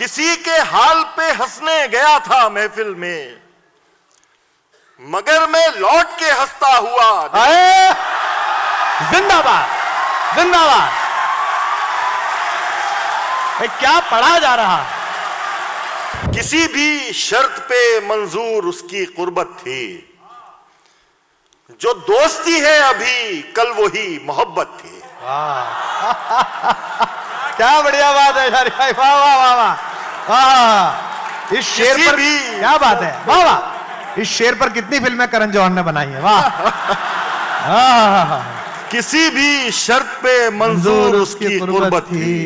किसी के हाल पे हंसने गया था महफिल में, मगर मैं लौट के हंसता हुआ। जिंदाबाद जिंदाबाद। क्या पढ़ा जा रहा। किसी भी शर्त पे मंजूर उसकी कुर्बत थी, जो दोस्ती है अभी कल वही मोहब्बत थी। क्या बढ़िया बात है शारी भाई, वाह वाह वाह वाह वाह। इस शेर पर भी क्या बात है, वाह वाह। इस शेर पर कितनी फिल्में करण जौहर ने बनाई है, वाह। किसी भी शर्त पे मंजूर उसकी कुर्बत थी,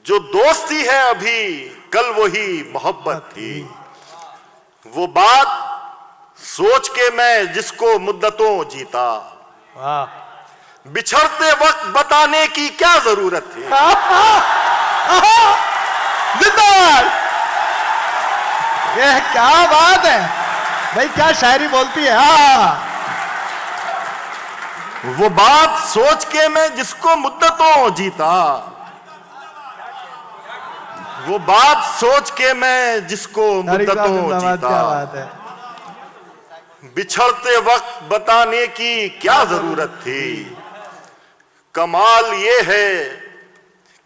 जो दोस्ती है अभी कल वही मोहब्बत थी। वो बात सोच के मैं जिसको मुद्दतों जीता, बिछड़ते वक्त बताने की क्या जरूरत थी। जिंदाबाद। ये क्या बात है भाई, क्या शायरी बोलती है। वो बात सोच के मैं जिसको मुद्दतों जीता, वो बात सोच के मैं जिसको मुद्दतों जीता। क्या बात है। बिछड़ते वक्त बताने की क्या जरूरत थी। कमाल ये है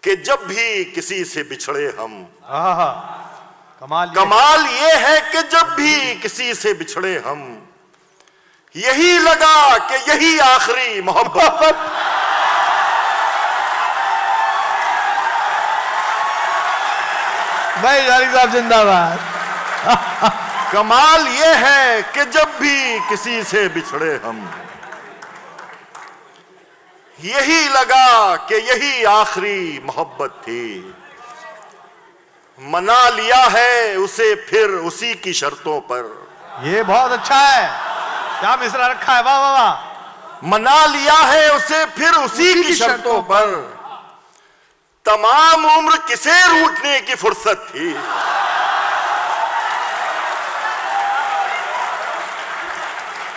कि जब भी किसी से बिछड़े हम, कमाल ये है कि जब भी किसी से बिछड़े हम, यही लगा कि यही आखिरी मोहब्बत। भाई जारी साहब जिंदाबाद। कमाल ये है कि जब भी किसी से बिछड़े हम, यही लगा कि यही आखिरी मोहब्बत थी। मना लिया है उसे फिर उसी की शर्तों पर। ये बहुत अच्छा है, क्या मिसरा रखा है, वाह वाह वाह। मना लिया है उसे फिर उसी की शर्तों पर। तमाम उम्र किसे रूठने की फुर्सत थी।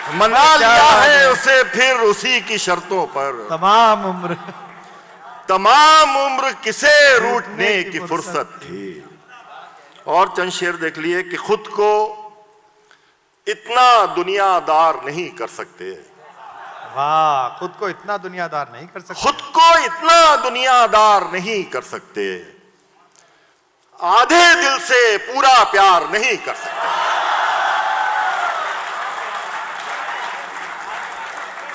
मना लिया है उसे फिर उसी की शर्तों पर। तमाम उम्र किसे रूठने की फुर्सत थी। और चंद शेर देख लिए कि खुद को इतना दुनियादार नहीं कर सकते। वाह, खुद को इतना दुनियादार नहीं कर सकते। खुद को इतना दुनियादार नहीं कर सकते। आधे दिल से पूरा प्यार नहीं कर सकते।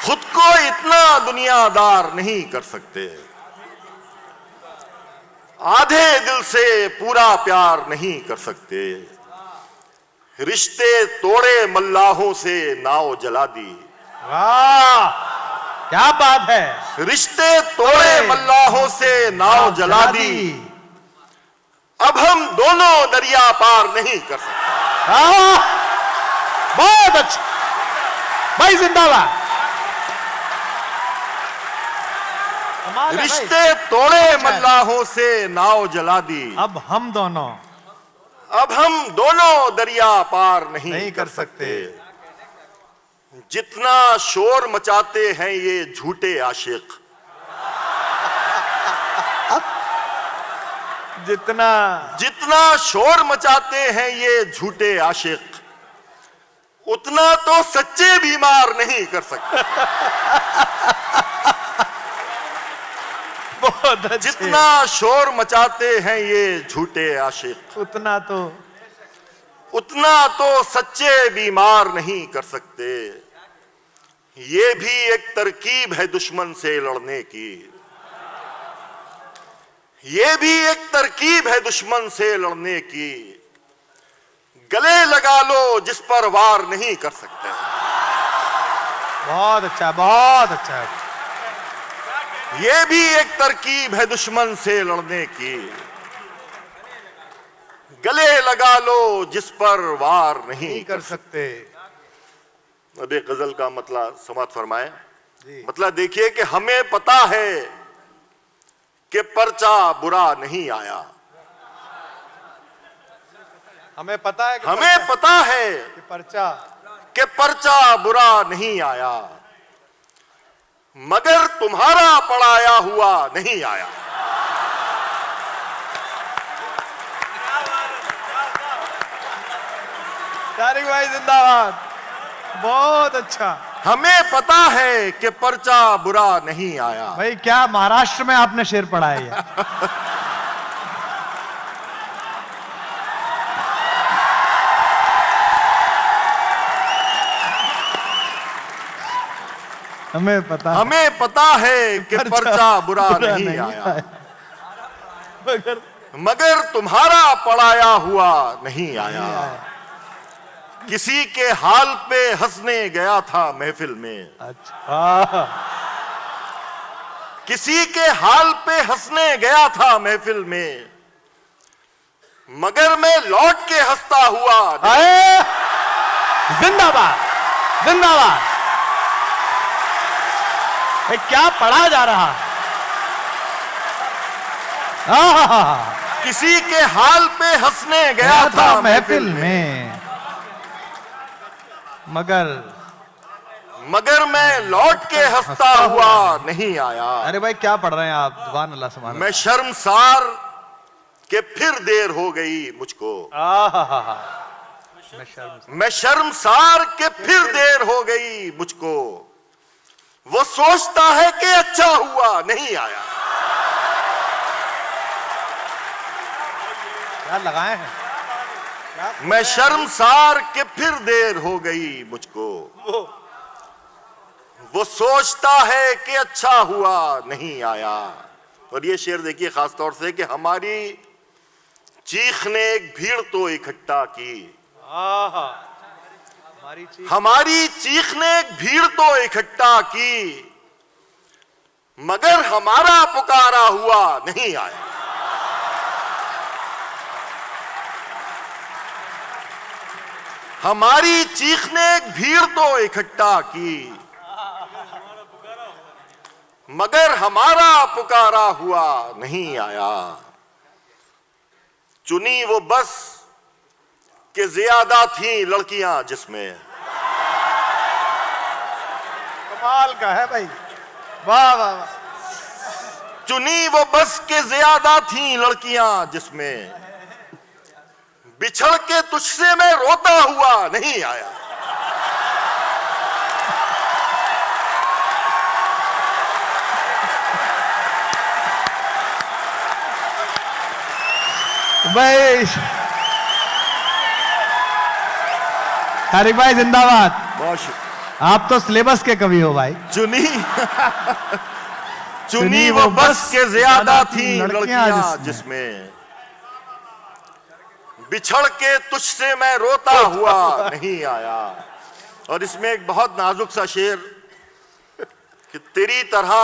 खुद को इतना दुनियादार नहीं कर सकते। आधे दिल से पूरा प्यार नहीं कर सकते। रिश्ते तोड़े मल्लाहों से नाव जला दी। वाह, क्या बात है। रिश्ते तोड़े मल्लाहों से नाव जला दी। अब हम दोनों दरिया पार नहीं कर सकते। बहुत अच्छा भाई, जिंदाबाद। रिश्ते तोड़े मल्लाहों से नाव जला दी। अब हम दोनों दरिया पार नहीं कर सकते। जितना शोर मचाते हैं ये झूठे आशिक, जितना शोर मचाते हैं ये झूठे आशिक, उतना तो सच्चे बीमार नहीं कर सकते। जितना शोर मचाते हैं ये झूठे आशिक, उतना तो सच्चे बीमार नहीं कर सकते। ये भी एक तरकीब है दुश्मन से लड़ने की। ये भी एक तरकीब है दुश्मन से लड़ने की। गले लगा लो जिस पर वार नहीं कर सकते। बहुत अच्छा, बहुत अच्छा। ये भी एक तरकीब है दुश्मन से लड़ने की। गले लगा लो जिस पर वार नहीं कर सकते। अब एक गजल का मतलब समाप्त फरमाए। मतलब देखिए कि हमें पता है कि पर्चा बुरा नहीं आया। हमें पता है कि पर्चा बुरा नहीं आया, मगर तुम्हारा पढ़ाया हुआ नहीं आया। तारिक भाई जिंदाबाद, बहुत अच्छा। हमें पता है कि पर्चा बुरा नहीं आया। भाई क्या महाराष्ट्र में आपने शेर पढ़ा है ये? हमें पता है कि पर्चा बुरा नहीं आया, मगर तुम्हारा पढ़ाया हुआ नहीं आया। किसी के हाल पे हंसने गया था महफिल में। अच्छा, किसी के हाल पे हंसने गया था महफिल में, मगर मैं लौट के हंसता हुआ। जिंदाबाद, जिंदाबाद। क्या पढ़ा जा रहा है? किसी के हाल पे हंसने गया था महफिल में, मगर मैं लौट के हंसता हुआ नहीं आया। अरे भाई क्या पढ़ रहे हैं आप? सुभान अल्लाह, सुभान अल्लाह। मैं शर्मसार के फिर देर हो गई मुझको। मैं शर्मसार के फिर देर हो गई मुझको। वो सोचता है कि अच्छा हुआ नहीं आया। क्या लगाए हैं? मैं शर्मसार के फिर देर हो गई मुझको। वो सोचता है कि अच्छा हुआ नहीं आया। और ये शेर देखिए खास तौर से कि हमारी चीख ने एक भीड़ तो इकट्ठा की। हमारी चीख ने एक भीड़ तो इकट्ठा की, मगर हमारा पुकारा हुआ नहीं आया। हमारी चीख ने एक भीड़ तो इकट्ठा की, मगर हमारा पुकारा हुआ नहीं आया। चुनी वो बस कि ज्यादा थी लड़कियां जिसमें। कमाल का है भाई, वाह वाह वाह। चुनी वो बस के ज्यादा थी लड़कियां जिसमें, बिछड़ के तुझसे मैं रोता हुआ नहीं आया। भाई तारिक भाई जिंदाबाद। बहुत आप तो सिलेबस के कवि हो भाई। चुनी वो बस के ज्यादा थी लड़कियां जिसमें, बिछड़ के तुझसे मैं रोता हुआ नहीं आया। और इसमें एक बहुत नाजुक सा शेर कि तेरी तरह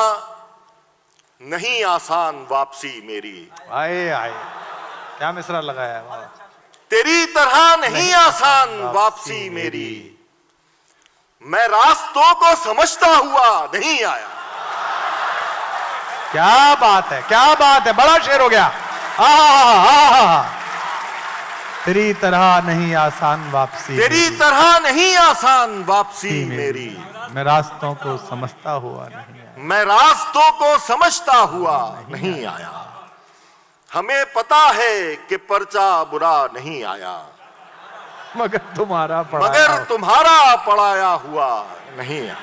नहीं आसान वापसी मेरी। आए आए, क्या मिसरा लगाया है? तेरी तरह नहीं आसान वापसी मेरी, मैं रास्तों को समझता हुआ नहीं आया। क्या बात है, क्या बात है, बड़ा शेर हो गया। तेरी तरह नहीं आसान वापसी, तेरी तरह नहीं आसान वापसी मेरी, मैं रास्तों को समझता हुआ नहीं आया। मैं रास्तों को समझता हुआ नहीं आया। हमें पता है कि पर्चा बुरा नहीं आया, मगर तुम्हारा पढ़ाया हुआ नहीं आया।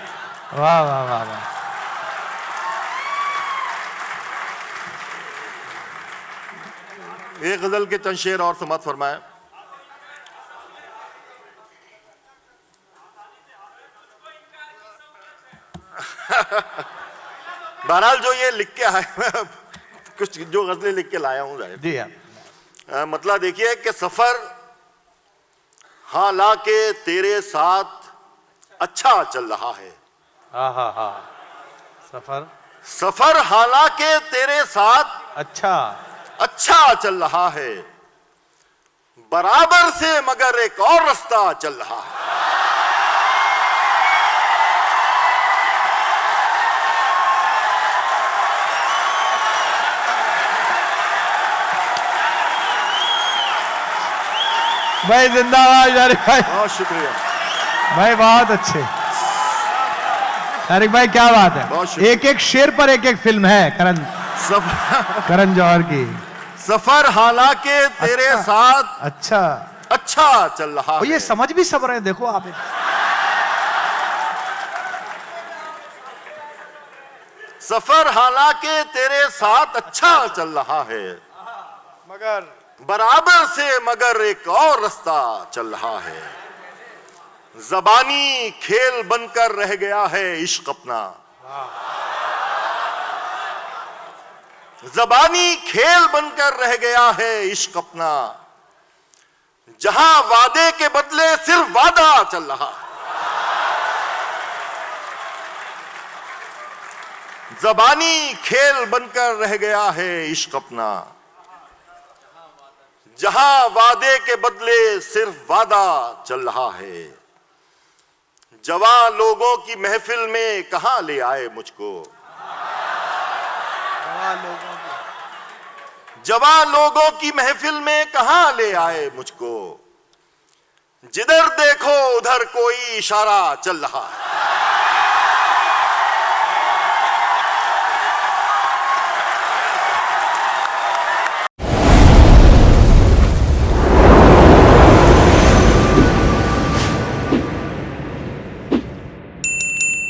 वाह वाह वाह वाह। एक गजल के चंद शेर और समाप्त फरमाए। बहरहाल जो ये लिख के आया, कुछ जो गजलें लिख के लाया हूं जाहिर जी हाँ। मतलब देखिए कि सफर हालांकि तेरे साथ अच्छा चल रहा है। सफर हालांकि तेरे साथ अच्छा चल रहा है, बराबर से मगर एक और रास्ता चल रहा है। भाई जिंदाबाद तारिक भाई, बहुत शुक्रिया भाई, बहुत अच्छे तारिक भाई, क्या बात है। एक एक शेर पर एक एक फिल्म है करण जौहर की। सफर हालांकि तेरे साथ अच्छा अच्छा चल रहा और ये है। समझ भी सब रहे हैं, देखो आप। सफर हालांकि तेरे साथ अच्छा चल रहा है, मगर बराबर से मगर एक और रास्ता चल रहा है। जबानी खेल बनकर रह गया है इश्क अपना, जबानी खेल बनकर रह गया है इश्क अपना, जहां वादे के बदले सिर्फ वादा चल रहा है। जबानी खेल बनकर रह गया है इश्क अपना, जहां वादे के बदले सिर्फ वादा चल रहा है। जवां लोगों की महफिल में कहां ले आए मुझको, जवां लोगों की महफिल में कहां ले आए मुझको, जिधर देखो उधर कोई इशारा चल रहा है।